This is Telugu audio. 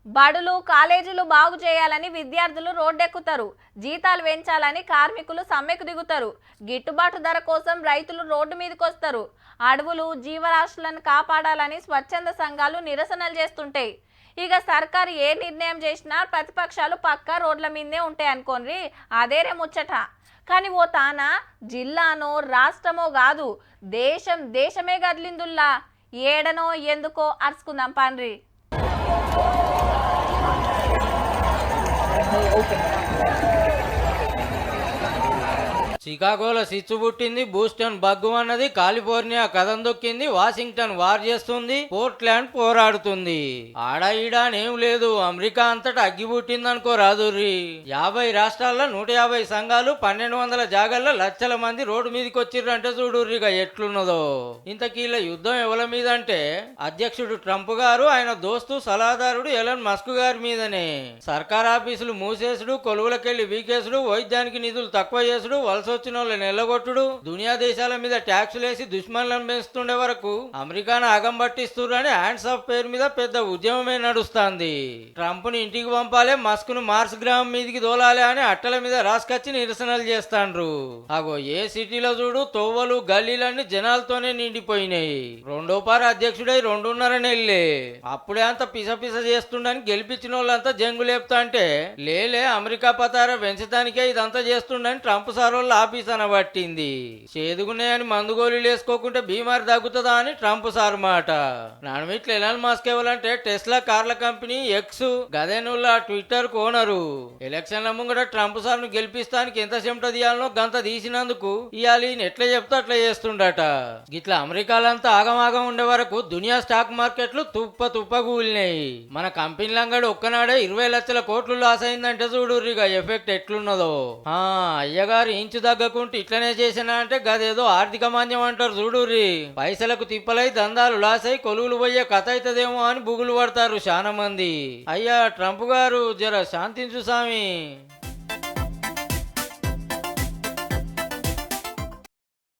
బడులు కాలేజీలు బాగు చేయాలని విద్యార్థులు రోడ్డెక్కుతారు. జీతాలు పెంచాలని కార్మికులు సమ్మెకు దిగుతారు. గిట్టుబాటు ధర కోసం రైతులు రోడ్డు మీదకొస్తారు. అడవులు జీవరాశులను కాపాడాలని స్వచ్ఛంద సంఘాలు నిరసనలు చేస్తుంటాయి. ఇక సర్కారు ఏ నిర్ణయం చేసినా ప్రతిపక్షాలు పక్కా రోడ్ల మీదే ఉంటాయి అనుకోండి. అదేరే ముచ్చట. కానీ ఓ తాన జిల్లానో రాష్ట్రమో కాదు, దేశమే కదిలిందుల్లా. ఏడనో ఎందుకో అరుచుకుందాం పండ్రి. చికాగోలో సిచ్చు పుట్టింది, బూస్టన్ బగ్గు అన్నది, కాలిఫోర్నియా కథం దొక్కింది, వాషింగ్టన్ వార్ చేస్తుంది, పోర్ట్లాండ్ పోరాడుతుంది. ఆడ ఈడానేం లేదు, అమెరికా అంతటా అగ్గి పుట్టింది అనుకో రాదుర్రి. 50 రాష్ట్రాల్లో 150 సంఘాలు 1200 జాగాల్లో లక్షల మంది రోడ్డు మీదకి వచ్చిర్రంటే చూడుర్రిగా ఎట్లున్నదో. ఇంతకీళ్ళ యుద్ధం ఎవరి మీద అంటే అధ్యక్షుడు ట్రంప్ గారు, ఆయన దోస్తు సలహాదారుడు ఎలన్ మస్క్ గారి మీదనే. సర్కార్ ఆఫీసులు మూసేసుడు, కొలువులకెళ్లి వీకేసుడు, వైద్యానికి నిధులు తక్కువ చేసుడు, వలస వచ్చిన వాళ్ళని ఎల్లగొట్టుడు, దునియా దేశాల మీద ట్యాక్సులు వేసి దుష్మన్లను పెంచుతుండే వరకు అమెరికాను ఆగం పట్టిస్తుర్రని హ్యాండ్స్ ఆఫ్ పేరు మీద పెద్ద ఉద్యమమే నడుస్తుంది. ట్రంప్ ని ఇంటికి పంపాలే, మస్క్ ను మార్స్ గ్రామం మీదికి దోలాలే అని అట్టల మీద రాసుకొచ్చి నిరసనలు చేస్తాండ్రు. అగో ఏ సిటీలో చూడు తోవలు గల్లీలన్నీ జనాలతోనే నిండిపోయినాయి. రెండో పారు అధ్యక్షుడై 2.5 నెలలే. అప్పుడే అంత పిసపిస చేస్తుండని గెలిపించిన వాళ్ళంతా జంగు లేపుతా అంటే లేలే అమెరికా పతారా పెంచడానికే ఇదంతా చేస్తుండని ట్రంప్ సార్ వాళ్ళ ఆఫీస్ అనబట్టింది. చేదుగున్నాయని మందుగోళీలు వేసుకోకుంటే బీమారి తగ్గుతుందా అని ట్రంప్ సార్ మాట. నడమిట్లు ఎలాన్ మస్క్ ఇవ్వాలంటే టెస్లా కార్ల కంపెనీ ఎక్స్ గదేనుల్లా ట్విట్టర్ కోనరు. ఎలక్షన్ల ముంగట ట్రంప్ సార్ ను గెలిపిస్తానికి ఎంత చెమట తీయాలనో గంత తీసినందుకు ఇవాళ ఎట్లా చెప్తే అట్లా చేస్తుండట. గిట్లా అమెరికాలంతా ఆగమాగం ఉండే వరకు దునియా స్టాక్ మార్కెట్లు తుప్ప కూలినాయి. మన కంపెనీలంగడు ఒక్కనాడే 20 లక్షల కోట్లు లాస్ అయిందంటే చూడుర్రిగా ఎఫెక్ట్ ఎట్లున్నదో. అయ్యగారు ఇంచు తగ్గకుంటే ఇట్లనే చేసినా అంటే గదేదో ఆర్థిక మాంద్యం అంటారు చూడుర్రి. పైసలకు తిప్పలై దందాలు లాస్ అయి కొలువులు పోయే కథ అవుతుందేమో అని బుగులు పడతారు చాలా మంది. అయ్యా ట్రంప్ గారు జర శాంతించు సామి.